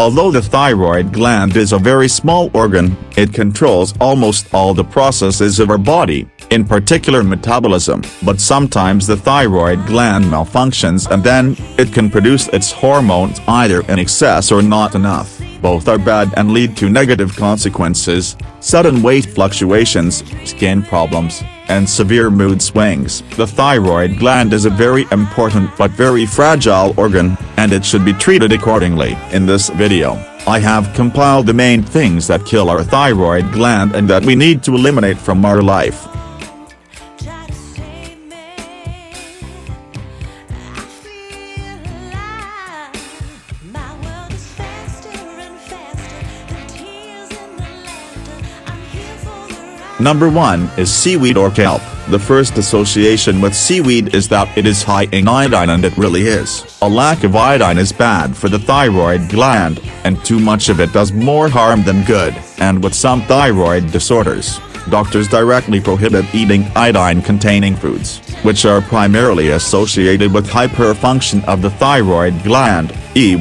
Although the thyroid gland is a very small organ, it controls almost all the processes of our body, in particular metabolism, but sometimes the thyroid gland malfunctions and then, it can produce its hormones either in excess or not enough. Both are bad and lead to negative consequences: sudden weight fluctuations, skin problems, and severe mood swings. The thyroid gland is a very important but very fragile organ, and it should be treated accordingly. In this video, I have compiled the main things that kill our thyroid gland and that we need to eliminate from our life. Number 1 is seaweed or kelp. The first association with seaweed is that it is high in iodine, and it really is. A lack of iodine is bad for the thyroid gland, and too much of it does more harm than good. And with some thyroid disorders, doctors directly prohibit eating iodine-containing foods, which are primarily associated with hyperfunction of the thyroid gland,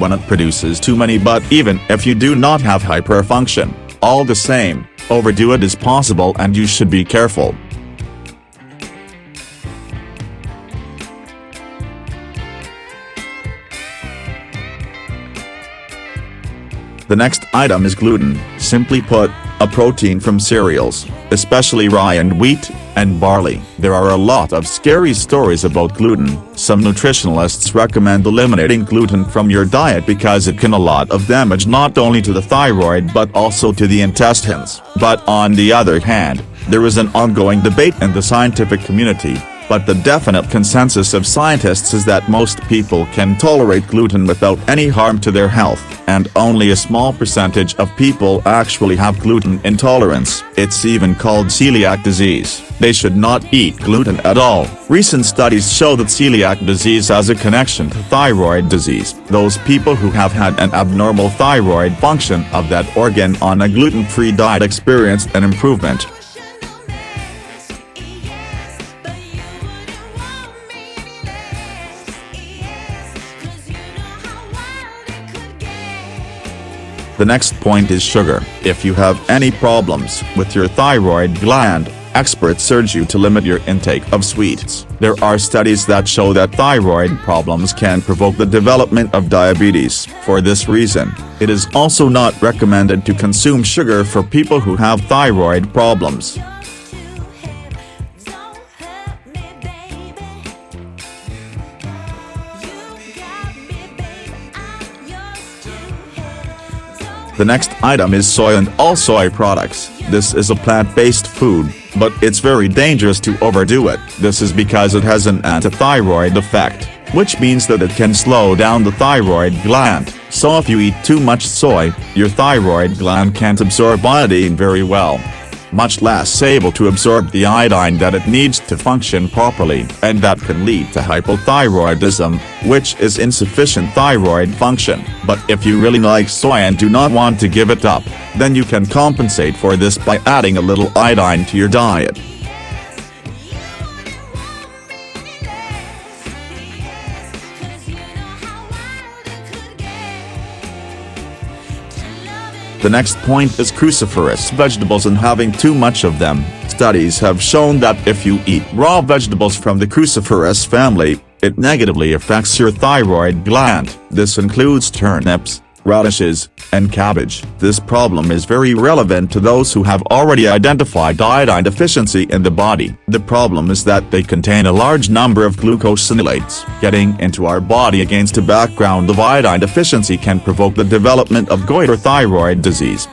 when it produces too many. But even if you do not have hyperfunction, all the same, overdo it is possible and you should be careful. The next item is gluten, simply put, a protein from cereals, especially rye and wheat, and barley. There are a lot of scary stories about gluten. Some nutritionalists recommend eliminating gluten from your diet because it can a lot of damage not only to the thyroid but also to the intestines. But on the other hand, there is an ongoing debate in the scientific community, but the definite consensus of scientists is that most people can tolerate gluten without any harm to their health, and only a small percentage of people actually have gluten intolerance. It's even called celiac disease. They should not eat gluten at all. Recent studies show that celiac disease has a connection to thyroid disease. Those people who have had an abnormal thyroid function of that organ on a gluten-free diet experienced an improvement. The next point is sugar. If you have any problems with your thyroid gland, experts urge you to limit your intake of sweets. There are studies that show that thyroid problems can provoke the development of diabetes. For this reason, it is also not recommended to consume sugar for people who have thyroid problems. The next item is soy and all soy products. This is a plant-based food, but it's very dangerous to overdo it. This is because it has an anti-thyroid effect, which means that it can slow down the thyroid gland. So if you eat too much soy, your thyroid gland can't absorb iodine very well, much less able to absorb the iodine that it needs to function properly, and that can lead to hypothyroidism, which is insufficient thyroid function. But if you really like soy and do not want to give it up, then you can compensate for this by adding a little iodine to your diet. The next point is cruciferous vegetables and having too much of them. Studies have shown that if you eat raw vegetables from the cruciferous family, it negatively affects your thyroid gland. This includes turnips, radishes, and cabbage. This problem is very relevant to those who have already identified iodine deficiency in the body. The problem is that they contain a large number of glucosinolates. Getting into our body against a background of iodine deficiency can provoke the development of goiter thyroid disease.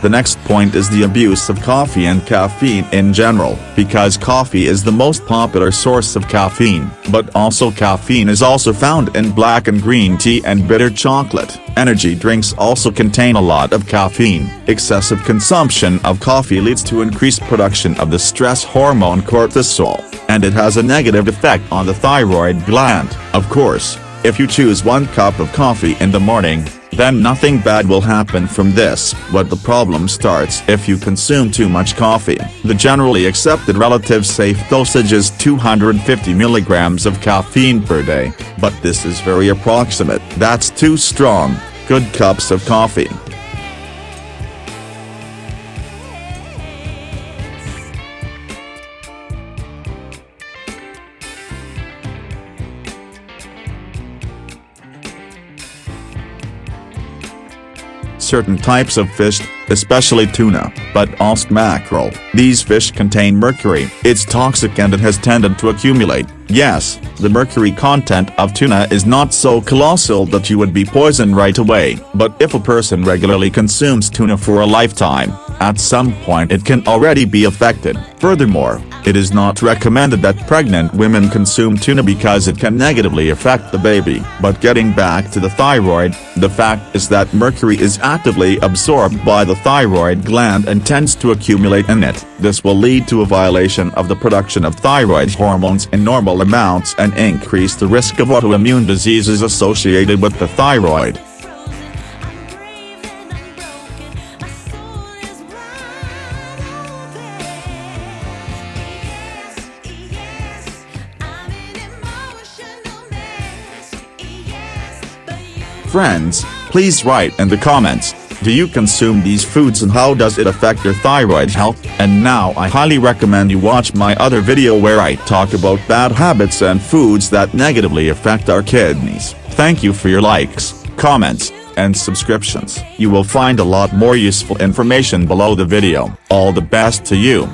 The next point is the abuse of coffee and caffeine in general, because coffee is the most popular source of caffeine, but also caffeine is also found in black and green tea and bitter chocolate. Energy drinks also contain a lot of caffeine. Excessive consumption of coffee leads to increased production of the stress hormone cortisol, and it has a negative effect on the thyroid gland. Of course, if you choose 1 cup of coffee in the morning, then nothing bad will happen from this, but the problem starts if you consume too much coffee. The generally accepted relative safe dosage is 250 milligrams of caffeine per day, but this is very approximate. That's too strong. Good cups of coffee. Certain types of fish, especially tuna, but also mackerel. These fish contain mercury. It's toxic and it has tended to accumulate. Yes, the mercury content of tuna is not so colossal that you would be poisoned right away, but if a person regularly consumes tuna for a lifetime, at some point it can already be affected. Furthermore, it is not recommended that pregnant women consume tuna because it can negatively affect the baby. But getting back to the thyroid, the fact is that mercury is actively absorbed by the thyroid gland and tends to accumulate in it. This will lead to a violation of the production of thyroid hormones in normal amounts and increase the risk of autoimmune diseases associated with the thyroid. Friends, please write in the comments, do you consume these foods and how does it affect your thyroid health? And now I highly recommend you watch my other video where I talk about bad habits and foods that negatively affect our kidneys. Thank you for your likes, comments, and subscriptions. You will find a lot more useful information below the video. All the best to you.